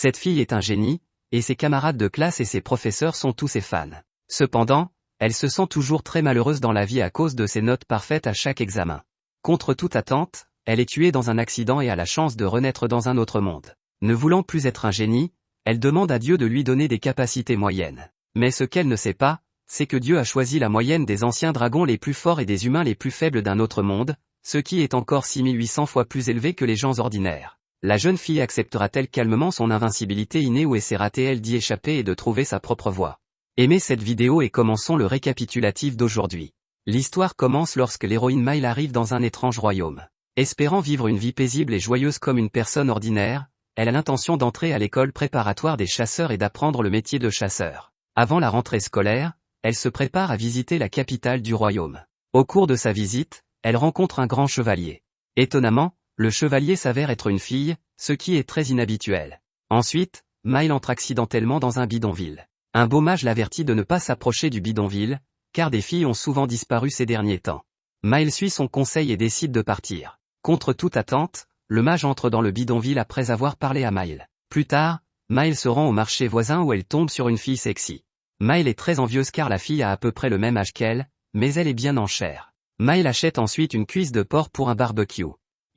Cette fille est un génie, et ses camarades de classe et ses professeurs sont tous ses fans. Cependant, elle se sent toujours très malheureuse dans la vie à cause de ses notes parfaites à chaque examen. Contre toute attente, elle est tuée dans un accident et a la chance de renaître dans un autre monde. Ne voulant plus être un génie, elle demande à Dieu de lui donner des capacités moyennes. Mais ce qu'elle ne sait pas, c'est que Dieu a choisi la moyenne des anciens dragons les plus forts et des humains les plus faibles d'un autre monde, ce qui est encore 6800 fois plus élevé que les gens ordinaires. La jeune fille acceptera-t-elle calmement son invincibilité innée ou essaiera-t-elle d'y échapper et de trouver sa propre voie? Aimez cette vidéo et commençons le récapitulatif d'aujourd'hui. L'histoire commence lorsque l'héroïne Maïl arrive dans un étrange royaume. Espérant vivre une vie paisible et joyeuse comme une personne ordinaire, elle a l'intention d'entrer à l'école préparatoire des chasseurs et d'apprendre le métier de chasseur. Avant la rentrée scolaire, elle se prépare à visiter la capitale du royaume. Au cours de sa visite, elle rencontre un grand chevalier. Étonnamment, le chevalier s'avère être une fille, ce qui est très inhabituel. Ensuite, Maïl entre accidentellement dans un bidonville. Un beau mage l'avertit de ne pas s'approcher du bidonville, car des filles ont souvent disparu ces derniers temps. Maïl suit son conseil et décide de partir. Contre toute attente, le mage entre dans le bidonville après avoir parlé à Maïl. Plus tard, Maïl se rend au marché voisin où elle tombe sur une fille sexy. Maïl est très envieuse car la fille a à peu près le même âge qu'elle, mais elle est bien en chair. Maïl achète ensuite une cuisse de porc pour un barbecue.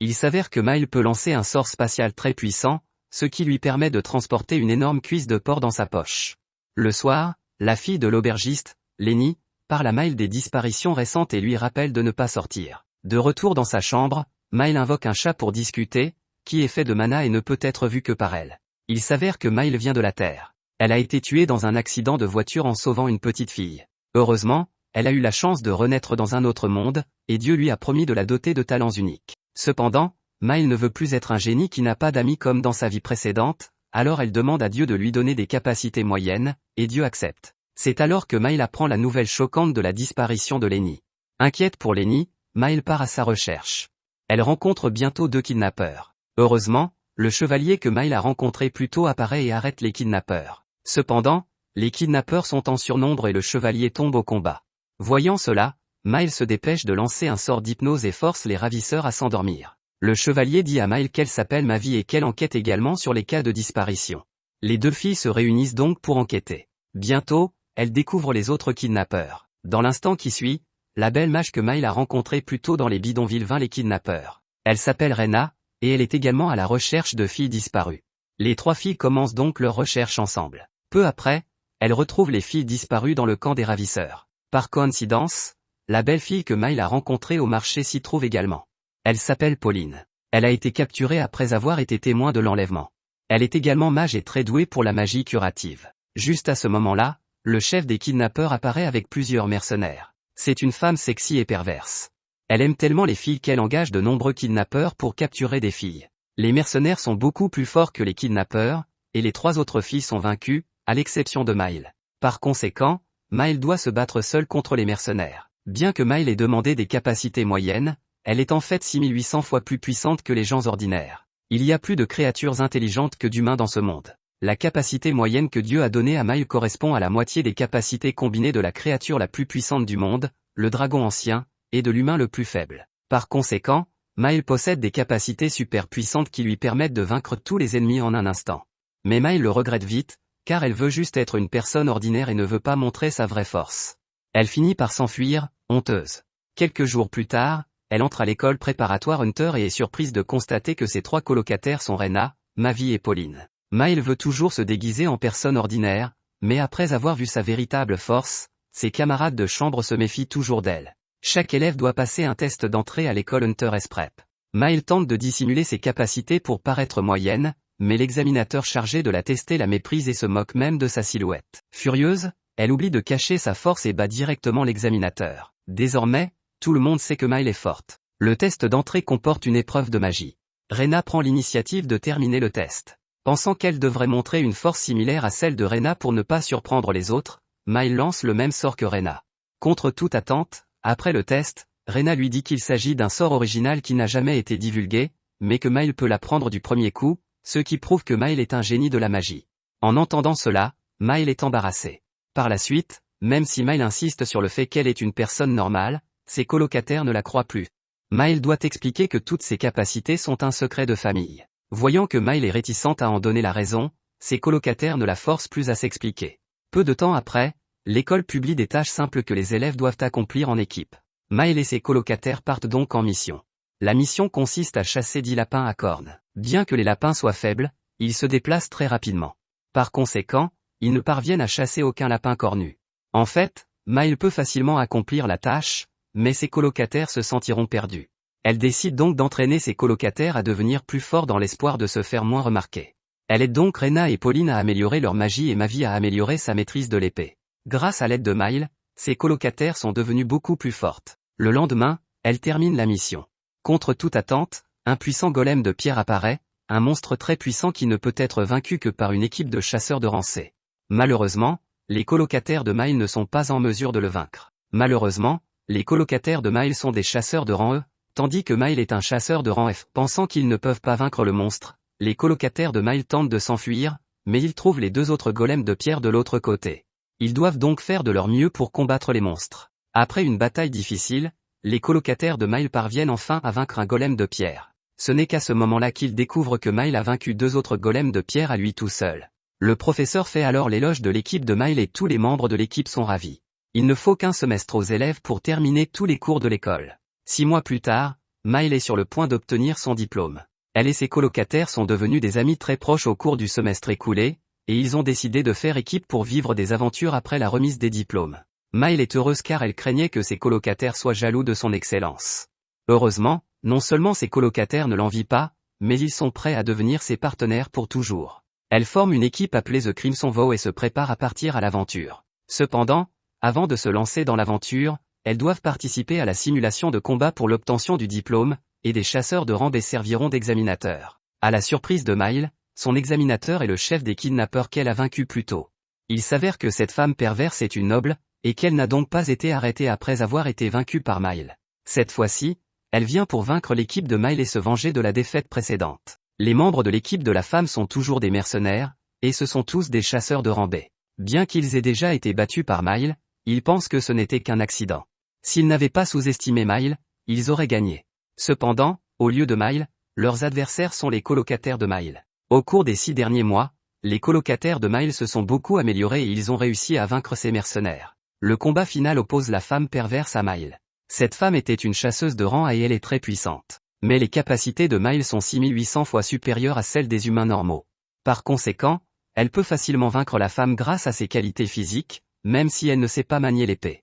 Il s'avère que Maïl peut lancer un sort spatial très puissant, ce qui lui permet de transporter une énorme cuisse de porc dans sa poche. Le soir, la fille de l'aubergiste, Lenny, parle à Maïl des disparitions récentes et lui rappelle de ne pas sortir. De retour dans sa chambre, Maïl invoque un chat pour discuter, qui est fait de mana et ne peut être vu que par elle. Il s'avère que Maïl vient de la Terre. Elle a été tuée dans un accident de voiture en sauvant une petite fille. Heureusement, elle a eu la chance de renaître dans un autre monde, et Dieu lui a promis de la doter de talents uniques. Cependant, Maïl ne veut plus être un génie qui n'a pas d'amis comme dans sa vie précédente, alors elle demande à Dieu de lui donner des capacités moyennes, et Dieu accepte. C'est alors que Maïl apprend la nouvelle choquante de la disparition de Lenny. Inquiète pour Lenny, Maïl part à sa recherche. Elle rencontre bientôt 2 kidnappeurs. Heureusement, le chevalier que Maïl a rencontré plus tôt apparaît et arrête les kidnappeurs. Cependant, les kidnappeurs sont en surnombre et le chevalier tombe au combat. Voyant cela, Maïl se dépêche de lancer un sort d'hypnose et force les ravisseurs à s'endormir. Le chevalier dit à Maïl qu'elle s'appelle Mavi et qu'elle enquête également sur les cas de disparition. Les 2 filles se réunissent donc pour enquêter. Bientôt, elles découvrent les autres kidnappeurs. Dans l'instant qui suit, la belle mage que Maïl a rencontrée plus tôt dans les bidonvilles vint les kidnappeurs. Elle s'appelle Rena, et elle est également à la recherche de filles disparues. Les 3 filles commencent donc leur recherche ensemble. Peu après, elles retrouvent les filles disparues dans le camp des ravisseurs. Par coïncidence, la belle fille que Maïl a rencontrée au marché s'y trouve également. Elle s'appelle Pauline. Elle a été capturée après avoir été témoin de l'enlèvement. Elle est également mage et très douée pour la magie curative. Juste à ce moment-là, le chef des kidnappeurs apparaît avec plusieurs mercenaires. C'est une femme sexy et perverse. Elle aime tellement les filles qu'elle engage de nombreux kidnappeurs pour capturer des filles. Les mercenaires sont beaucoup plus forts que les kidnappeurs, et les 3 autres filles sont vaincues, à l'exception de Maïl. Par conséquent, Maïl doit se battre seule contre les mercenaires. Bien que Maïl ait demandé des capacités moyennes, elle est en fait 6800 fois plus puissante que les gens ordinaires. Il y a plus de créatures intelligentes que d'humains dans ce monde. La capacité moyenne que Dieu a donnée à Maïl correspond à la moitié des capacités combinées de la créature la plus puissante du monde, le dragon ancien, et de l'humain le plus faible. Par conséquent, Maïl possède des capacités super puissantes qui lui permettent de vaincre tous les ennemis en un instant. Mais Maïl le regrette vite, car elle veut juste être une personne ordinaire et ne veut pas montrer sa vraie force. Elle finit par s'enfuir, honteuse. Quelques jours plus tard, elle entre à l'école préparatoire Hunter et est surprise de constater que ses 3 colocataires sont Rena, Mavi et Pauline. Maïl veut toujours se déguiser en personne ordinaire, mais après avoir vu sa véritable force, ses camarades de chambre se méfient toujours d'elle. Chaque élève doit passer un test d'entrée à l'école Hunter S-Prep. Maïl tente de dissimuler ses capacités pour paraître moyenne, mais l'examinateur chargé de la tester la méprise et se moque même de sa silhouette. Furieuse, elle oublie de cacher sa force et bat directement l'examinateur. Désormais, tout le monde sait que Maïl est forte. Le test d'entrée comporte une épreuve de magie. Rena prend l'initiative de terminer le test. Pensant qu'elle devrait montrer une force similaire à celle de Rena pour ne pas surprendre les autres, Maïl lance le même sort que Rena. Contre toute attente, après le test, Rena lui dit qu'il s'agit d'un sort original qui n'a jamais été divulgué, mais que Maïl peut l'apprendre du premier coup, ce qui prouve que Maïl est un génie de la magie. En entendant cela, Maïl est embarrassée. Par la suite, même si Maïl insiste sur le fait qu'elle est une personne normale, ses colocataires ne la croient plus. Maïl doit expliquer que toutes ses capacités sont un secret de famille. Voyant que Maïl est réticente à en donner la raison, ses colocataires ne la forcent plus à s'expliquer. Peu de temps après, l'école publie des tâches simples que les élèves doivent accomplir en équipe. Mile et ses colocataires partent donc en mission. La mission consiste à chasser 10 lapins à cornes. Bien que les lapins soient faibles, ils se déplacent très rapidement. Par conséquent, ils ne parviennent à chasser aucun lapin cornu. En fait, Mile peut facilement accomplir la tâche, mais ses colocataires se sentiront perdus. Elle décide donc d'entraîner ses colocataires à devenir plus forts dans l'espoir de se faire moins remarquer. Elle aide donc Rena et Pauline à améliorer leur magie et Mavi à améliorer sa maîtrise de l'épée. Grâce à l'aide de Mile, ses colocataires sont devenus beaucoup plus fortes. Le lendemain, elle termine la mission. Contre toute attente, un puissant golem de pierre apparaît, un monstre très puissant qui ne peut être vaincu que par une équipe de chasseurs de rang C. Malheureusement, les colocataires de Mile ne sont pas en mesure de le vaincre. Malheureusement, les colocataires de Mile sont des chasseurs de rang E, tandis que Mile est un chasseur de rang F. Pensant qu'ils ne peuvent pas vaincre le monstre, les colocataires de Mile tentent de s'enfuir, mais ils trouvent les 2 autres golems de pierre de l'autre côté. Ils doivent donc faire de leur mieux pour combattre les monstres. Après une bataille difficile, les colocataires de Mile parviennent enfin à vaincre un golem de pierre. Ce n'est qu'à ce moment-là qu'ils découvrent que Mile a vaincu 2 autres golems de pierre à lui tout seul. Le professeur fait alors l'éloge de l'équipe de Mile et tous les membres de l'équipe sont ravis. Il ne faut qu'un semestre aux élèves pour terminer tous les cours de l'école. 6 mois plus tard, Mile est sur le point d'obtenir son diplôme. Elle et ses colocataires sont devenus des amis très proches au cours du semestre écoulé, et ils ont décidé de faire équipe pour vivre des aventures après la remise des diplômes. Mile est heureuse car elle craignait que ses colocataires soient jaloux de son excellence. Heureusement, non seulement ses colocataires ne l'envient pas, mais ils sont prêts à devenir ses partenaires pour toujours. Elle forme une équipe appelée The Crimson Vow et se prépare à partir à l'aventure. Cependant, avant de se lancer dans l'aventure, elles doivent participer à la simulation de combat pour l'obtention du diplôme, et des chasseurs de rang B serviront d'examinateurs. À la surprise de Mile, son examinateur est le chef des kidnappeurs qu'elle a vaincu plus tôt. Il s'avère que cette femme perverse est une noble, et qu'elle n'a donc pas été arrêtée après avoir été vaincue par Mile. Cette fois-ci, elle vient pour vaincre l'équipe de Mile et se venger de la défaite précédente. Les membres de l'équipe de la femme sont toujours des mercenaires, et ce sont tous des chasseurs de rang B. Bien qu'ils aient déjà été battus par Mile, ils pensent que ce n'était qu'un accident. S'ils n'avaient pas sous-estimé Mile, ils auraient gagné. Cependant, au lieu de Mile, leurs adversaires sont les colocataires de Mile. Au cours des 6 derniers mois, les colocataires de Mile se sont beaucoup améliorés et ils ont réussi à vaincre ces mercenaires. Le combat final oppose la femme perverse à Mile. Cette femme était une chasseuse de rang A et elle est très puissante. Mais les capacités de Mile sont 6800 fois supérieures à celles des humains normaux. Par conséquent, elle peut facilement vaincre la femme grâce à ses qualités physiques, même si elle ne sait pas manier l'épée.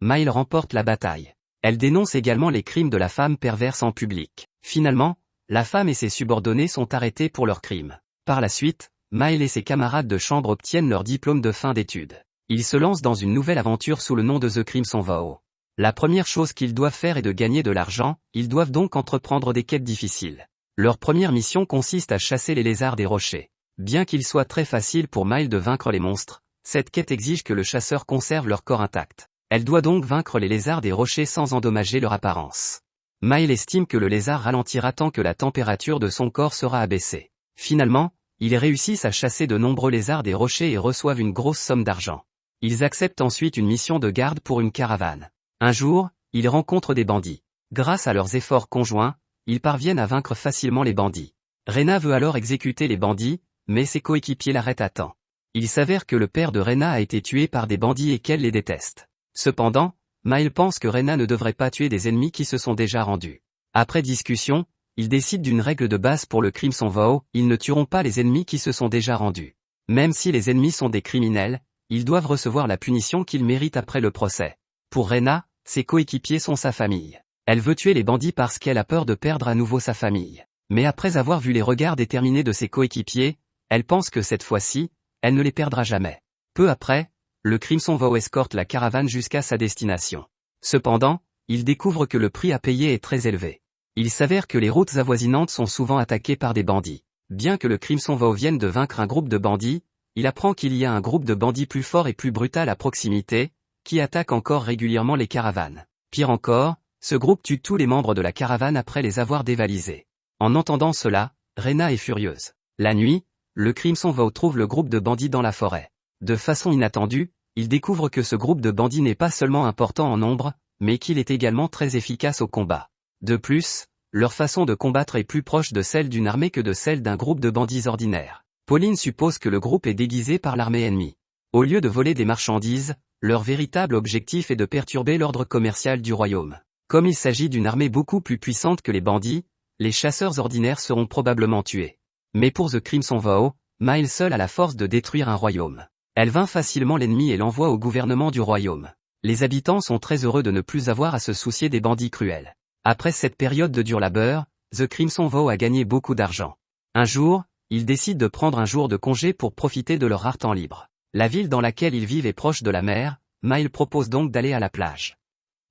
Mile remporte la bataille. Elle dénonce également les crimes de la femme perverse en public. Finalement, la femme et ses subordonnés sont arrêtés pour leurs crimes. Par la suite, Mile et ses camarades de chambre obtiennent leur diplôme de fin d'études. Ils se lancent dans une nouvelle aventure sous le nom de The Crimson Vow. La première chose qu'ils doivent faire est de gagner de l'argent, ils doivent donc entreprendre des quêtes difficiles. Leur première mission consiste à chasser les lézards des rochers. Bien qu'il soit très facile pour Mile de vaincre les monstres, cette quête exige que le chasseur conserve leur corps intact. Elle doit donc vaincre les lézards des rochers sans endommager leur apparence. Mile estime que le lézard ralentira tant que la température de son corps sera abaissée. Finalement, ils réussissent à chasser de nombreux lézards des rochers et reçoivent une grosse somme d'argent. Ils acceptent ensuite une mission de garde pour une caravane. Un jour, ils rencontrent des bandits. Grâce à leurs efforts conjoints, ils parviennent à vaincre facilement les bandits. Rena veut alors exécuter les bandits, mais ses coéquipiers l'arrêtent à temps. Il s'avère que le père de Rena a été tué par des bandits et qu'elle les déteste. Cependant, Mile pense que Rena ne devrait pas tuer des ennemis qui se sont déjà rendus. Après discussion, ils décident d'une règle de base pour le Crimson Vow, ils ne tueront pas les ennemis qui se sont déjà rendus. Même si les ennemis sont des criminels, ils doivent recevoir la punition qu'ils méritent après le procès. Pour Rena, ses coéquipiers sont sa famille. Elle veut tuer les bandits parce qu'elle a peur de perdre à nouveau sa famille. Mais après avoir vu les regards déterminés de ses coéquipiers, elle pense que cette fois-ci, elle ne les perdra jamais. Peu après, le Crimson Vow escorte la caravane jusqu'à sa destination. Cependant, il découvre que le prix à payer est très élevé. Il s'avère que les routes avoisinantes sont souvent attaquées par des bandits. Bien que le Crimson Vow vienne de vaincre un groupe de bandits, il apprend qu'il y a un groupe de bandits plus fort et plus brutal à proximité, qui attaque encore régulièrement les caravanes. Pire encore, ce groupe tue tous les membres de la caravane après les avoir dévalisés. En entendant cela, Rena est furieuse. La nuit, le Crimson Vow trouve le groupe de bandits dans la forêt. De façon inattendue, il découvre que ce groupe de bandits n'est pas seulement important en nombre, mais qu'il est également très efficace au combat. De plus, leur façon de combattre est plus proche de celle d'une armée que de celle d'un groupe de bandits ordinaires. Pauline suppose que le groupe est déguisé par l'armée ennemie. Au lieu de voler des marchandises, leur véritable objectif est de perturber l'ordre commercial du royaume. Comme il s'agit d'une armée beaucoup plus puissante que les bandits, les chasseurs ordinaires seront probablement tués. Mais pour The Crimson Vow, Miles seul a la force de détruire un royaume. Elle vainc facilement l'ennemi et l'envoie au gouvernement du royaume. Les habitants sont très heureux de ne plus avoir à se soucier des bandits cruels. Après cette période de dur labeur, The Crimson Vow a gagné beaucoup d'argent. Un jour, ils décident de prendre un jour de congé pour profiter de leur rare temps libre. La ville dans laquelle ils vivent est proche de la mer, Miles propose donc d'aller à la plage.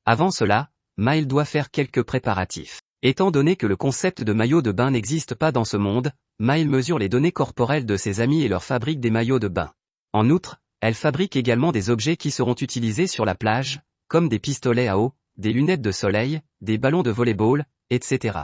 Avant cela, Miles doit faire quelques préparatifs. Étant donné que le concept de maillot de bain n'existe pas dans ce monde, Miles mesure les données corporelles de ses amis et leur fabrique des maillots de bain. En outre, elle fabrique également des objets qui seront utilisés sur la plage, comme des pistolets à eau, des lunettes de soleil, des ballons de volley-ball, etc.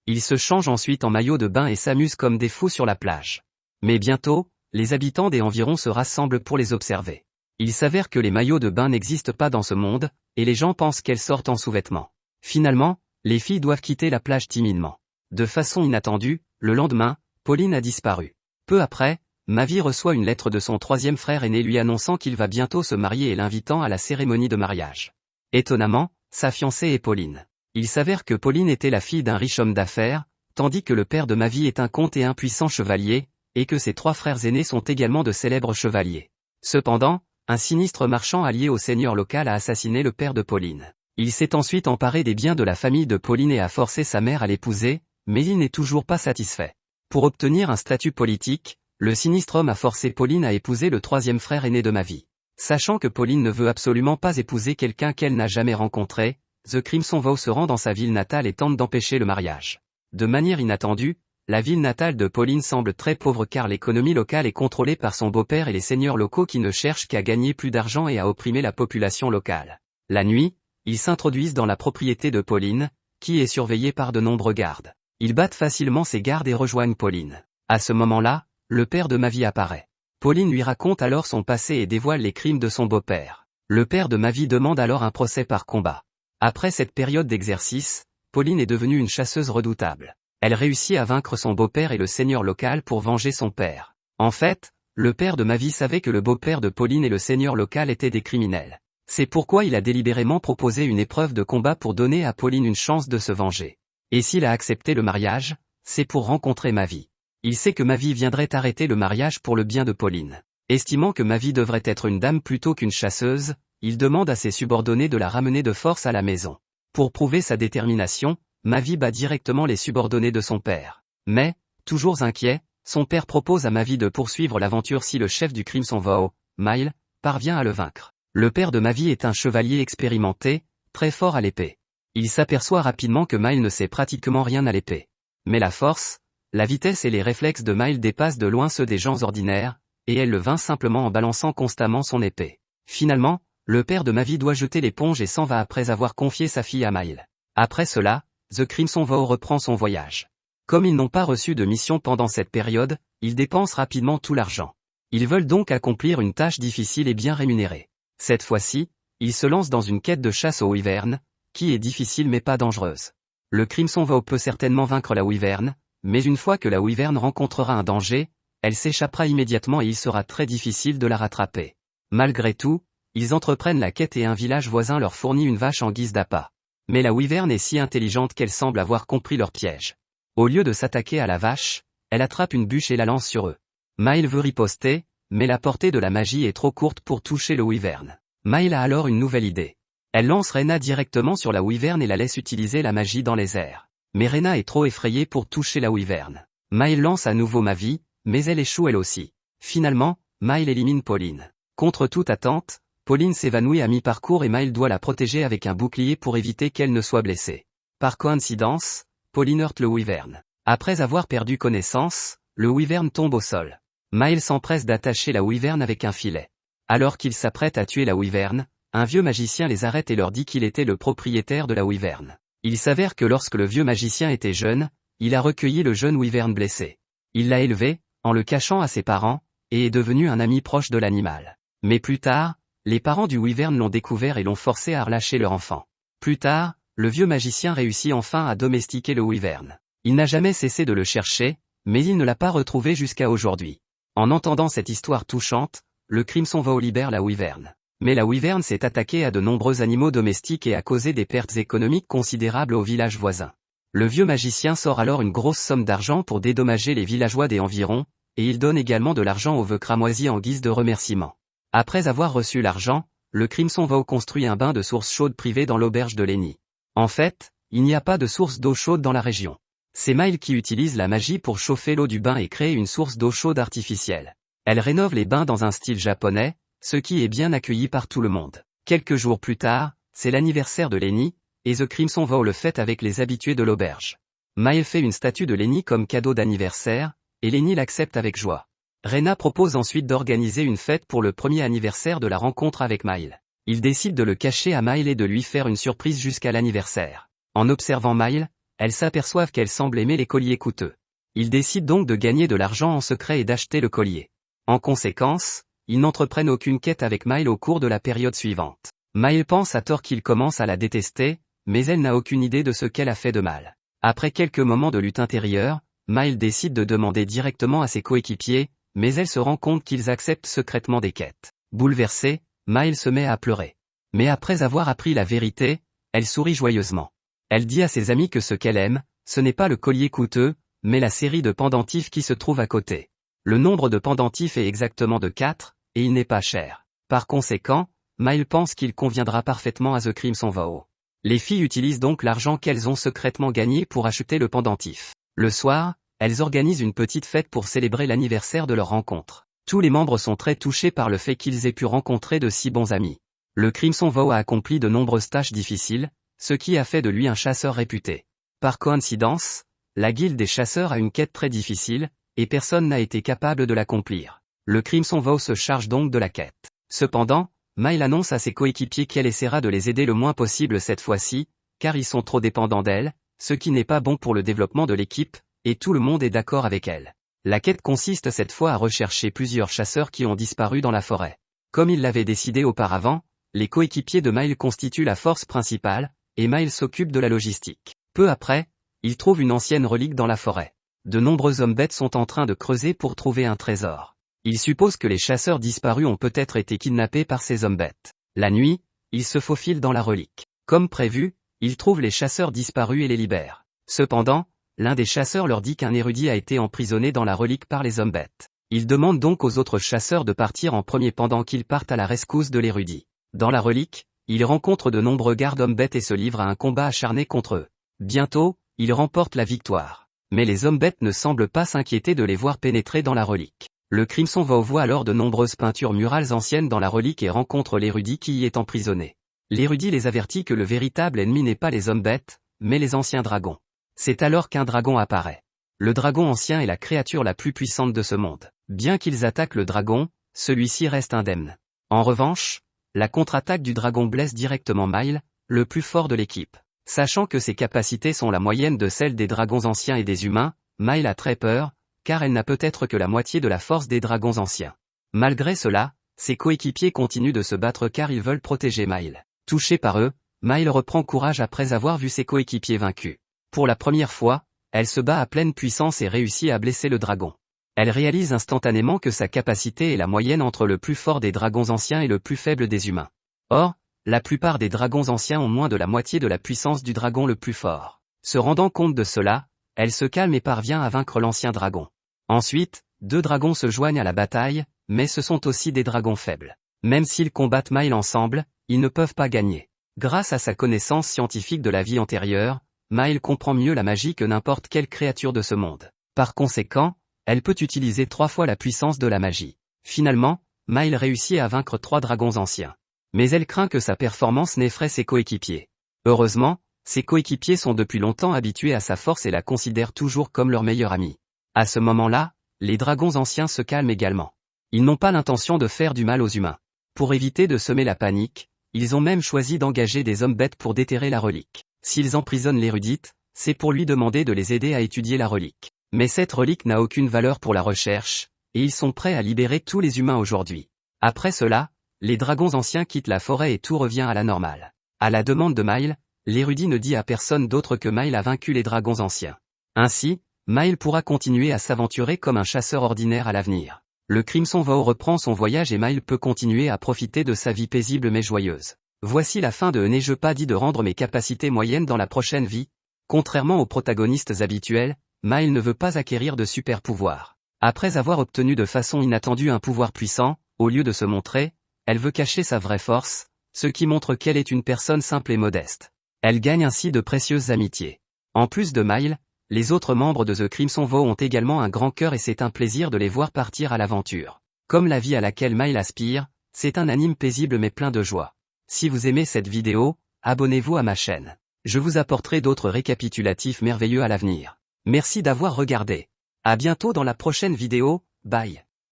Ils se changent ensuite en maillots de bain et s'amusent comme des fous sur la plage. Mais bientôt, les habitants des environs se rassemblent pour les observer. Il s'avère que les maillots de bain n'existent pas dans ce monde, et les gens pensent qu'elles sortent en sous-vêtements. Finalement, les filles doivent quitter la plage timidement. De façon inattendue, le lendemain, Pauline a disparu. Peu après, Mavi reçoit une lettre de son troisième frère aîné lui annonçant qu'il va bientôt se marier et l'invitant à la cérémonie de mariage. Étonnamment, sa fiancée est Pauline. Il s'avère que Pauline était la fille d'un riche homme d'affaires, tandis que le père de Mavi est un comte et un puissant chevalier, et que ses trois frères aînés sont également de célèbres chevaliers. Cependant, un sinistre marchand allié au seigneur local a assassiné le père de Pauline. Il s'est ensuite emparé des biens de la famille de Pauline et a forcé sa mère à l'épouser, mais il n'est toujours pas satisfait. Pour obtenir un statut politique, le sinistre homme a forcé Pauline à épouser le troisième frère aîné de Mavi. Sachant que Pauline ne veut absolument pas épouser quelqu'un qu'elle n'a jamais rencontré, The Crimson Vow se rend dans sa ville natale et tente d'empêcher le mariage. De manière inattendue, la ville natale de Pauline semble très pauvre car l'économie locale est contrôlée par son beau-père et les seigneurs locaux qui ne cherchent qu'à gagner plus d'argent et à opprimer la population locale. La nuit, ils s'introduisent dans la propriété de Pauline, qui est surveillée par de nombreux gardes. Ils battent facilement ces gardes et rejoignent Pauline. À ce moment-là, le père de Mavi apparaît. Pauline lui raconte alors son passé et dévoile les crimes de son beau-père. Le père de Mavi demande alors un procès par combat. Après cette période d'exercice, Pauline est devenue une chasseuse redoutable. Elle réussit à vaincre son beau-père et le seigneur local pour venger son père. En fait, le père de Mavi savait que le beau-père de Pauline et le seigneur local étaient des criminels. C'est pourquoi il a délibérément proposé une épreuve de combat pour donner à Pauline une chance de se venger. Et s'il a accepté le mariage, c'est pour rencontrer Mavi. Il sait que Mavi viendrait arrêter le mariage pour le bien de Pauline. Estimant que Mavi devrait être une dame plutôt qu'une chasseuse, il demande à ses subordonnés de la ramener de force à la maison. Pour prouver sa détermination, Mavi bat directement les subordonnés de son père. Mais, toujours inquiet, son père propose à Mavi de poursuivre l'aventure si le chef du Crimson Vow, Miles, parvient à le vaincre. Le père de Mavi est un chevalier expérimenté, très fort à l'épée. Il s'aperçoit rapidement que Miles ne sait pratiquement rien à l'épée. Mais la force, la vitesse et les réflexes de Miles dépassent de loin ceux des gens ordinaires, et elle le vainc simplement en balançant constamment son épée. Finalement, le père de Mavi doit jeter l'éponge et s'en va après avoir confié sa fille à Miles. Après cela, The Crimson Vow reprend son voyage. Comme ils n'ont pas reçu de mission pendant cette période, ils dépensent rapidement tout l'argent. Ils veulent donc accomplir une tâche difficile et bien rémunérée. Cette fois-ci, ils se lancent dans une quête de chasse aux wyverns, qui est difficile mais pas dangereuse. Le Crimson Vow peut certainement vaincre la wyvern, mais une fois que la wyvern rencontrera un danger, elle s'échappera immédiatement et il sera très difficile de la rattraper. Malgré tout, ils entreprennent la quête et un village voisin leur fournit une vache en guise d'appât. Mais la wyvern est si intelligente qu'elle semble avoir compris leur piège. Au lieu de s'attaquer à la vache, elle attrape une bûche et la lance sur eux. Miles veut riposter, mais la portée de la magie est trop courte pour toucher le wyvern. Miles a alors une nouvelle idée. Elle lance Rena directement sur la wyvern et la laisse utiliser la magie dans les airs. Mais Rena est trop effrayée pour toucher la wyvern. Miles lance à nouveau Mavi, mais elle échoue elle aussi. Finalement, Miles élimine Pauline. Contre toute attente, Pauline s'évanouit à mi-parcours et Miles doit la protéger avec un bouclier pour éviter qu'elle ne soit blessée. Par coïncidence, Pauline heurte le wyvern. Après avoir perdu connaissance, le wyvern tombe au sol. Miles s'empresse d'attacher la wyvern avec un filet. Alors qu'il s'apprête à tuer la wyvern, un vieux magicien les arrête et leur dit qu'il était le propriétaire de la wyvern. Il s'avère que lorsque le vieux magicien était jeune, il a recueilli le jeune wyvern blessé. Il l'a élevé, en le cachant à ses parents, et est devenu un ami proche de l'animal. Mais plus tard, les parents du wyvern l'ont découvert et l'ont forcé à relâcher leur enfant. Plus tard, le vieux magicien réussit enfin à domestiquer le wyvern. Il n'a jamais cessé de le chercher, mais il ne l'a pas retrouvé jusqu'à aujourd'hui. En entendant cette histoire touchante, le Crimson Vow libère la Wyvern. Mais la Wyvern s'est attaquée à de nombreux animaux domestiques et a causé des pertes économiques considérables aux villages voisins. Le vieux magicien sort alors une grosse somme d'argent pour dédommager les villageois des environs, et il donne également de l'argent aux vœux cramoisis en guise de remerciement. Après avoir reçu l'argent, le Crimson Vow construit un bain de source chaude privée dans l'auberge de Lenny. En fait, il n'y a pas de source d'eau chaude dans la région. C'est Mile qui utilise la magie pour chauffer l'eau du bain et créer une source d'eau chaude artificielle. Elle rénove les bains dans un style japonais, ce qui est bien accueilli par tout le monde. Quelques jours plus tard, c'est l'anniversaire de Lenny, et The Crimson Vow le fête avec les habitués de l'auberge. Mile fait une statue de Lenny comme cadeau d'anniversaire, et Lenny l'accepte avec joie. Rena propose ensuite d'organiser une fête pour le premier anniversaire de la rencontre avec Mile. Il décide de le cacher à Mile et de lui faire une surprise jusqu'à l'anniversaire. En observant Mile, elles s'aperçoivent qu'elle semble aimer les colliers coûteux. Ils décident donc de gagner de l'argent en secret et d'acheter le collier. En conséquence, ils n'entreprennent aucune quête avec Mile au cours de la période suivante. Mile pense à tort qu'il commence à la détester, mais elle n'a aucune idée de ce qu'elle a fait de mal. Après quelques moments de lutte intérieure, Mile décide de demander directement à ses coéquipiers, mais elle se rend compte qu'ils acceptent secrètement des quêtes. Bouleversée, Mile se met à pleurer. Mais après avoir appris la vérité, elle sourit joyeusement. Elle dit à ses amis que ce qu'elle aime, ce n'est pas le collier coûteux, mais la série de pendentifs qui se trouve à côté. Le nombre de pendentifs est exactement de 4, et il n'est pas cher. Par conséquent, Mile pense qu'il conviendra parfaitement à The Crimson Vow. Les filles utilisent donc l'argent qu'elles ont secrètement gagné pour acheter le pendentif. Le soir, elles organisent une petite fête pour célébrer l'anniversaire de leur rencontre. Tous les membres sont très touchés par le fait qu'ils aient pu rencontrer de si bons amis. Le Crimson Vow a accompli de nombreuses tâches difficiles, ce qui a fait de lui un chasseur réputé. Par coïncidence, la guilde des chasseurs a une quête très difficile, et personne n'a été capable de l'accomplir. Le Crimson Vow se charge donc de la quête. Cependant, Mile annonce à ses coéquipiers qu'elle essaiera de les aider le moins possible cette fois-ci, car ils sont trop dépendants d'elle, ce qui n'est pas bon pour le développement de l'équipe, et tout le monde est d'accord avec elle. La quête consiste cette fois à rechercher plusieurs chasseurs qui ont disparu dans la forêt. Comme il l'avait décidé auparavant, les coéquipiers de Mile constituent la force principale, et Mile s'occupe de la logistique. Peu après, il trouve une ancienne relique dans la forêt. De nombreux hommes bêtes sont en train de creuser pour trouver un trésor. Il suppose que les chasseurs disparus ont peut-être été kidnappés par ces hommes bêtes. La nuit, il se faufile dans la relique. Comme prévu, il trouve les chasseurs disparus et les libère. Cependant, l'un des chasseurs leur dit qu'un érudit a été emprisonné dans la relique par les hommes bêtes. Il demande donc aux autres chasseurs de partir en premier pendant qu'ils partent à la rescousse de l'érudit. Dans la relique, il rencontre de nombreux gardes hommes bêtes et se livre à un combat acharné contre eux. Bientôt, il remporte la victoire. Mais les hommes bêtes ne semblent pas s'inquiéter de les voir pénétrer dans la relique. Le Crimson Vow voit alors de nombreuses peintures murales anciennes dans la relique et rencontre l'érudit qui y est emprisonné. L'érudit les avertit que le véritable ennemi n'est pas les hommes bêtes, mais les anciens dragons. C'est alors qu'un dragon apparaît. Le dragon ancien est la créature la plus puissante de ce monde. Bien qu'ils attaquent le dragon, celui-ci reste indemne. En revanche, la contre-attaque du dragon blesse directement Mile, le plus fort de l'équipe. Sachant que ses capacités sont la moyenne de celles des dragons anciens et des humains, Mile a très peur, car elle n'a peut-être que la moitié de la force des dragons anciens. Malgré cela, ses coéquipiers continuent de se battre car ils veulent protéger Mile. Touché par eux, Mile reprend courage après avoir vu ses coéquipiers vaincus. Pour la première fois, elle se bat à pleine puissance et réussit à blesser le dragon. Elle réalise instantanément que sa capacité est la moyenne entre le plus fort des dragons anciens et le plus faible des humains. Or, la plupart des dragons anciens ont moins de la moitié de la puissance du dragon le plus fort. Se rendant compte de cela, elle se calme et parvient à vaincre l'ancien dragon. Ensuite, 2 dragons se joignent à la bataille, mais ce sont aussi des dragons faibles. Même s'ils combattent Mile ensemble, ils ne peuvent pas gagner. Grâce à sa connaissance scientifique de la vie antérieure, Mile comprend mieux la magie que n'importe quelle créature de ce monde. Par conséquent, elle peut utiliser 3 fois la puissance de la magie. Finalement, Mile réussit à vaincre 3 dragons anciens. Mais elle craint que sa performance n'effraie ses coéquipiers. Heureusement, ses coéquipiers sont depuis longtemps habitués à sa force et la considèrent toujours comme leur meilleur ami. À ce moment-là, les dragons anciens se calment également. Ils n'ont pas l'intention de faire du mal aux humains. Pour éviter de semer la panique, ils ont même choisi d'engager des hommes bêtes pour déterrer la relique. S'ils emprisonnent l'érudite, c'est pour lui demander de les aider à étudier la relique. Mais cette relique n'a aucune valeur pour la recherche, et ils sont prêts à libérer tous les humains aujourd'hui. Après cela, les dragons anciens quittent la forêt et tout revient à la normale. À la demande de Mile, l'érudit ne dit à personne d'autre que Mile a vaincu les dragons anciens. Ainsi, Mile pourra continuer à s'aventurer comme un chasseur ordinaire à l'avenir. Le Crimson Vow reprend son voyage et Mile peut continuer à profiter de sa vie paisible mais joyeuse. Voici la fin de N'ai-je pas dit de rendre mes capacités moyennes dans la prochaine vie? Contrairement aux protagonistes habituels, Mile ne veut pas acquérir de super pouvoirs. Après avoir obtenu de façon inattendue un pouvoir puissant, au lieu de se montrer, elle veut cacher sa vraie force, ce qui montre qu'elle est une personne simple et modeste. Elle gagne ainsi de précieuses amitiés. En plus de Mile, les autres membres de The Crimson Vow ont également un grand cœur et c'est un plaisir de les voir partir à l'aventure. Comme la vie à laquelle Mile aspire, c'est un anime paisible mais plein de joie. Si vous aimez cette vidéo, abonnez-vous à ma chaîne. Je vous apporterai d'autres récapitulatifs merveilleux à l'avenir. Merci d'avoir regardé. À bientôt dans la prochaine vidéo, bye.